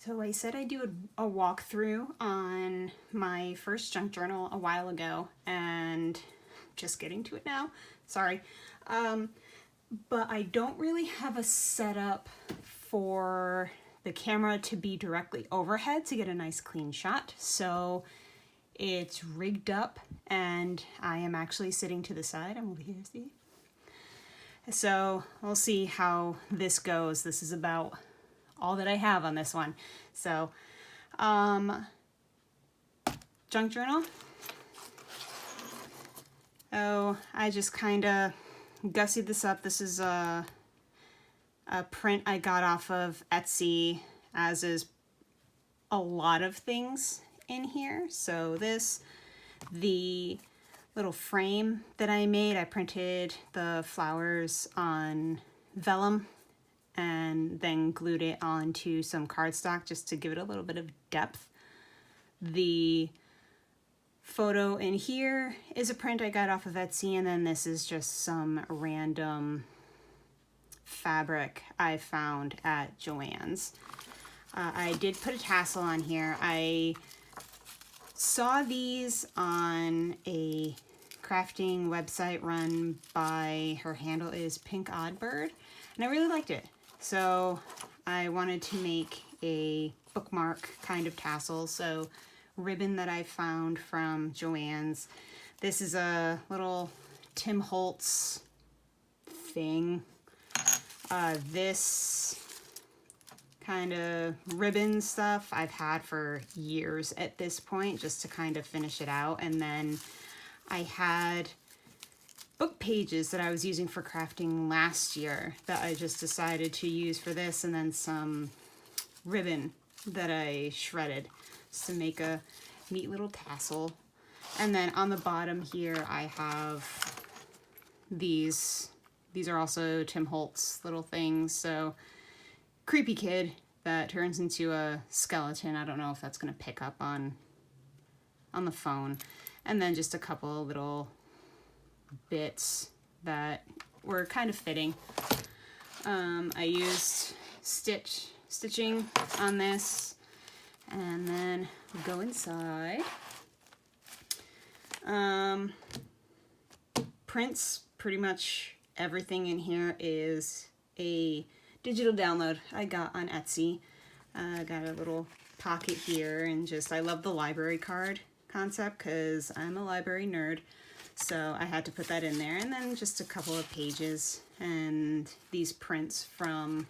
So I said I'd do a walkthrough on my first junk journal a while ago, and just getting to it now. Sorry. But I don't really have a setup for the camera to be directly overhead to get a nice clean shot. So it's rigged up and I am actually sitting to the side. I'm over here, see? So we'll see how this goes. This is about all that I have on this one. So, junk journal. Oh, I just kind of gussied this up. This is a print I got off of Etsy, as is a lot of things in here. So the little frame that I made, I printed the flowers on vellum and then glued it onto some cardstock just to give it a little bit of depth. The photo in here is a print I got off of Etsy, and then this is just some random fabric I found at Joann's. I did put a tassel on here. I saw these on a crafting website run by, her handle is Pink Oddbird, and I really liked it. So I wanted to make a bookmark kind of tassel. So ribbon that I found from Joann's. This is a little Tim Holtz thing. This kind of ribbon stuff I've had for years at this point, just to kind of finish it out. And then I had book pages that I was using for crafting last year that I just decided to use for this, and then some ribbon that I shredded just to make a neat little tassel. And then on the bottom here I have these are also Tim Holtz little things. So creepy kid that turns into a skeleton. I don't know if that's gonna pick up on the phone. And then just a couple little bits that were kind of fitting. I used stitching on this, and then we go inside. Prints, pretty much everything in here is a digital download I got on Etsy. I got a little pocket here, and just, I love the library card concept because I'm a library nerd. So I had to put that in there, and then just a couple of pages and these prints from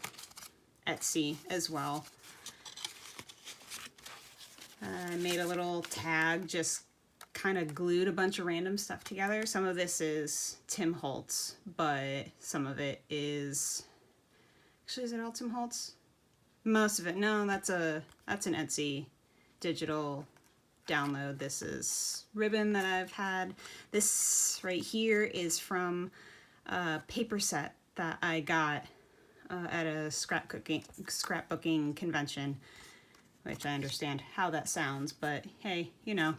Etsy as well. I made a little tag, just kind of glued a bunch of random stuff together. Some of this is Tim Holtz, but some of it is, actually, is it all Tim Holtz? Most of it, no, that's an Etsy digital download. This is ribbon that I've had. This right here is from a paper set that I got at a scrapbooking convention, which I understand how that sounds, but hey, you know,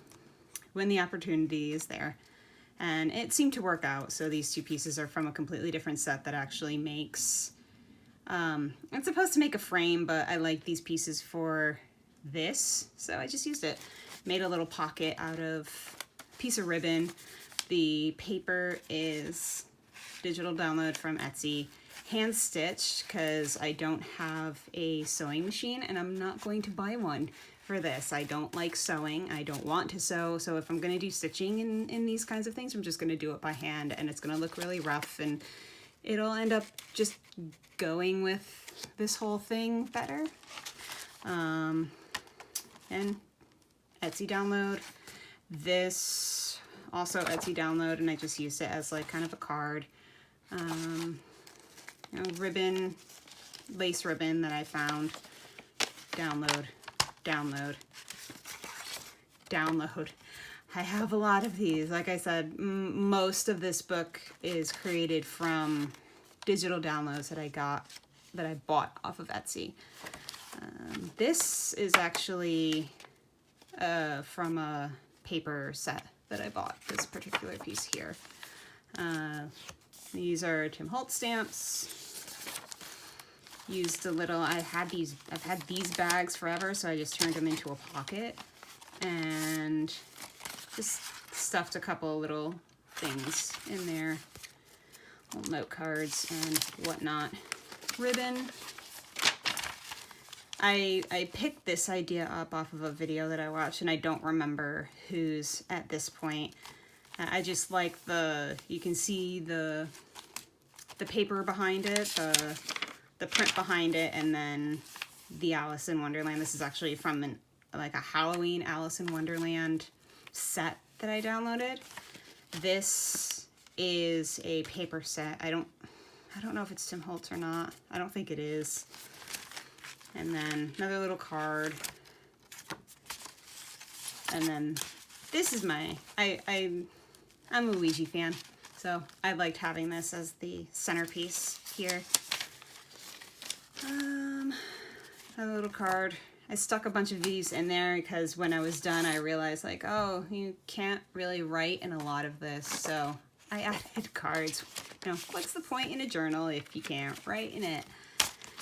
when the opportunity is there. And it seemed to work out. So these two pieces are from a completely different set that actually makes, it's supposed to make a frame, but I like these pieces for this, so I just used it. Made a little pocket out of a piece of ribbon. The paper is digital download from Etsy, hand stitched because I don't have a sewing machine, and I'm not going to buy one for this. I don't like sewing. I don't want to sew. So if I'm going to do stitching in these kinds of things, I'm just going to do it by hand, and it's going to look really rough, and it'll end up just going with this whole thing better. And Etsy download. This also Etsy download, and I just used it as like kind of a card. You know, ribbon, lace ribbon that I found. Download. I have a lot of these. Like I said, most of this book is created from digital downloads that I bought off of Etsy. This is actually from a paper set that I bought, this particular piece here. These are Tim Holtz stamps. used a little, I've had these bags forever, so I just turned them into a pocket and just stuffed a couple little things in there, little note cards and whatnot. Ribbon. I picked this idea up off of a video that I watched, and I don't remember whose at this point. I just like you can see the paper behind it, the print behind it, and then the Alice in Wonderland. This is actually from like a Halloween Alice in Wonderland set that I downloaded. This is a paper set. I don't know if it's Tim Holtz or not. I don't think it is. And then another little card. And then this is I'm a Luigi fan, so I liked having this as the centerpiece here. Another little card. I stuck a bunch of these in there because when I was done, I realized like, oh, you can't really write in a lot of this, so I added cards. You know, what's the point in a journal if you can't write in it?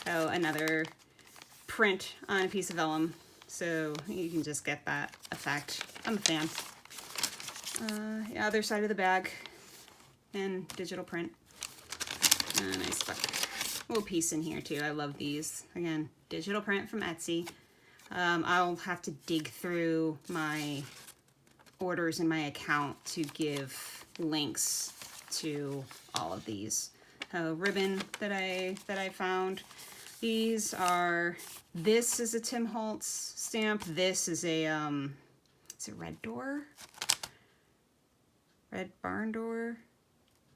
Oh, another print on a piece of vellum, so you can just get that effect. I'm a fan. The other side of the bag, and digital print. And I stuck a little piece in here too. I love these. Again, digital print from Etsy. I'll have to dig through my orders in my account to give links to all of these. Ribbon that I found. These are, this is a Tim Holtz stamp. This is a, is it Red Door? Red Barn Door?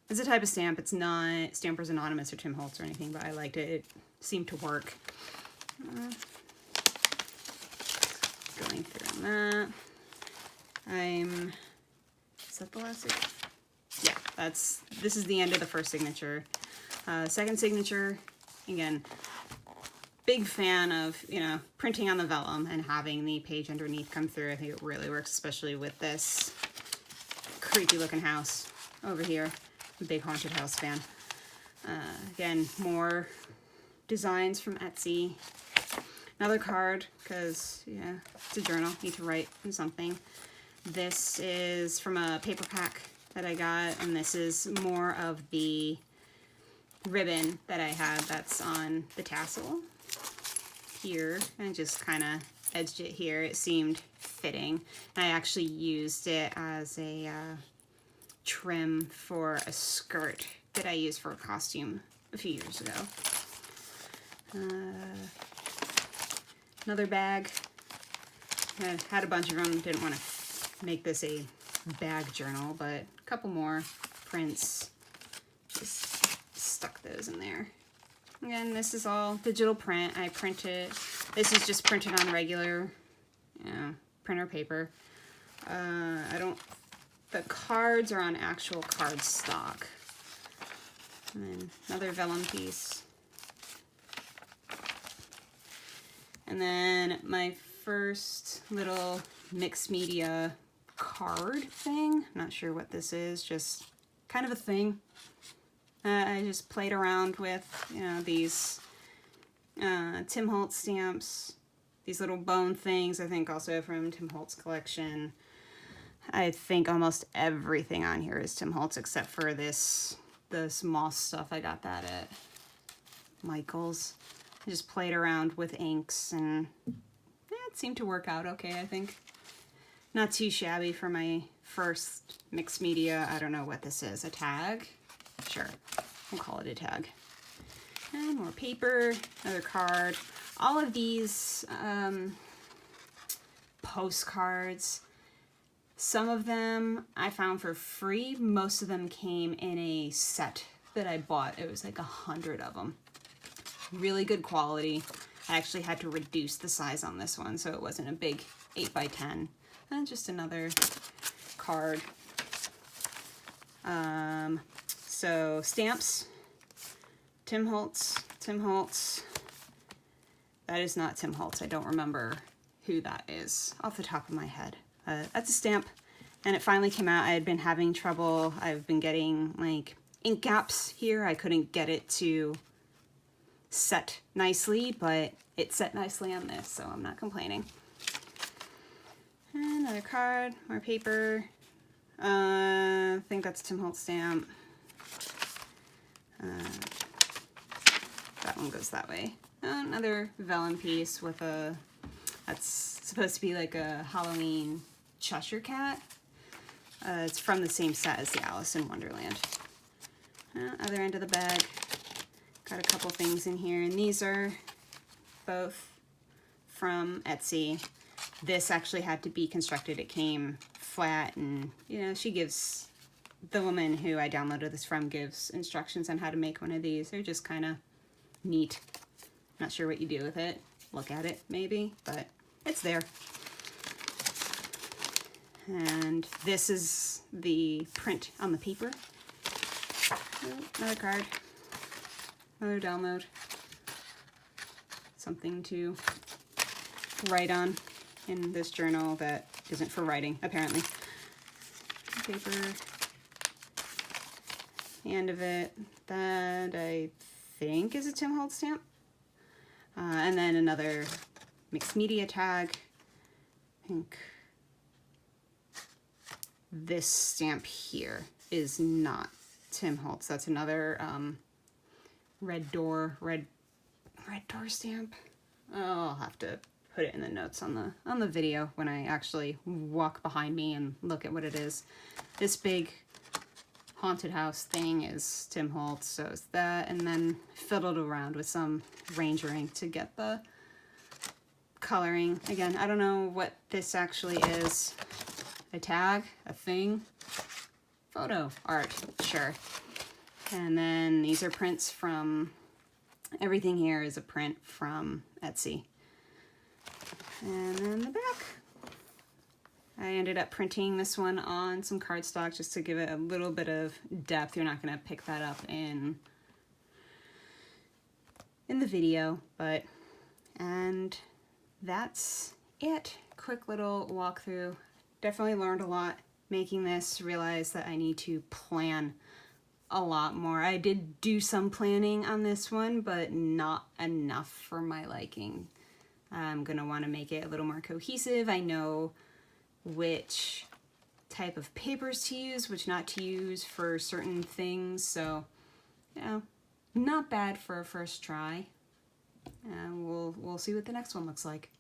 It's a type of stamp. It's not Stampers Anonymous or Tim Holtz or anything, but I liked it. It seemed to work. Going through on that. Is that the last signature? Yeah, this is the end of the first signature. Second signature, again, big fan of, you know, printing on the vellum and having the page underneath come through. I think it really works, especially with this creepy looking house over here. I'm a big haunted house fan. Again, more designs from Etsy. Another card, because, yeah, it's a journal. Need to write in something. This is from a paper pack that I got, and this is more of the ribbon that I had that's on the tassel here. I just kind of edged it here. It seemed fitting. I actually used it as a trim for a skirt that I used for a costume a few years ago. Another bag. I had a bunch of them. Didn't want to make this a bag journal, but a couple more prints. Just stuck those in there. Again, this is all digital print. I printed, this is just printed on regular, you know, printer paper. The cards are on actual card stock. And then another vellum piece. And then my first little mixed media card thing. I'm not sure what this is, just kind of a thing. I just played around with, you know, these Tim Holtz stamps, these little bone things, I think also from Tim Holtz collection. I think almost everything on here is Tim Holtz except for the small stuff. I got that at Michael's. I just played around with inks and it seemed to work out okay, I think. Not too shabby for my first mixed media. I don't know what this is, a tag? Sure, we'll call it a tag. And more paper, another card. All of these postcards, some of them I found for free. Most of them came in a set that I bought. It was like 100 of them. Really good quality. I actually had to reduce the size on this one, so it wasn't a big 8x10. And just another card. So stamps, Tim Holtz. That is not Tim Holtz. I don't remember who that is off the top of my head. That's a stamp, and it finally came out. I had been having trouble. I've been getting like ink gaps here. I couldn't get it to set nicely, but it set nicely on this, so I'm not complaining. And another card, more paper. I think that's Tim Holtz stamp. That one goes that way. Another vellum piece with a, that's supposed to be like a Halloween Cheshire cat. It's from the same set as the Alice in Wonderland. Other end of the bag, got a couple things in here, and these are both from Etsy. This actually had to be constructed. It came flat, and you know, she gives, the woman who I downloaded this from gives instructions on how to make one of these. They're just kind of neat. Not sure what you do with it. Look at it, maybe, but it's there. And this is the print on the paper. Another card. Another download. Something to write on in this journal that isn't for writing, apparently. Paper. The end of it. That I think is a Tim Holtz stamp. And then another mixed media tag. I think this stamp here is not Tim Holtz. That's another red door stamp. Oh, I'll have to put it in the notes on the video when I actually walk behind me and look at what it is. This big haunted house thing is Tim Holtz, so it's that, and then fiddled around with some ranger ink to get the coloring. Again, I don't know what this actually is. A tag, a thing, photo art, sure. And then these are prints from, everything here is a print from Etsy. And then the back. I ended up printing this one on some cardstock just to give it a little bit of depth. You're not going to pick that up in the video, but, and that's it. Quick little walkthrough. Definitely learned a lot making this, realized that I need to plan a lot more. I did do some planning on this one, but not enough for my liking. I'm going to want to make it a little more cohesive. I know which type of papers to use, which not to use for certain things, so, you know, not bad for a first try. And we'll see what the next one looks like.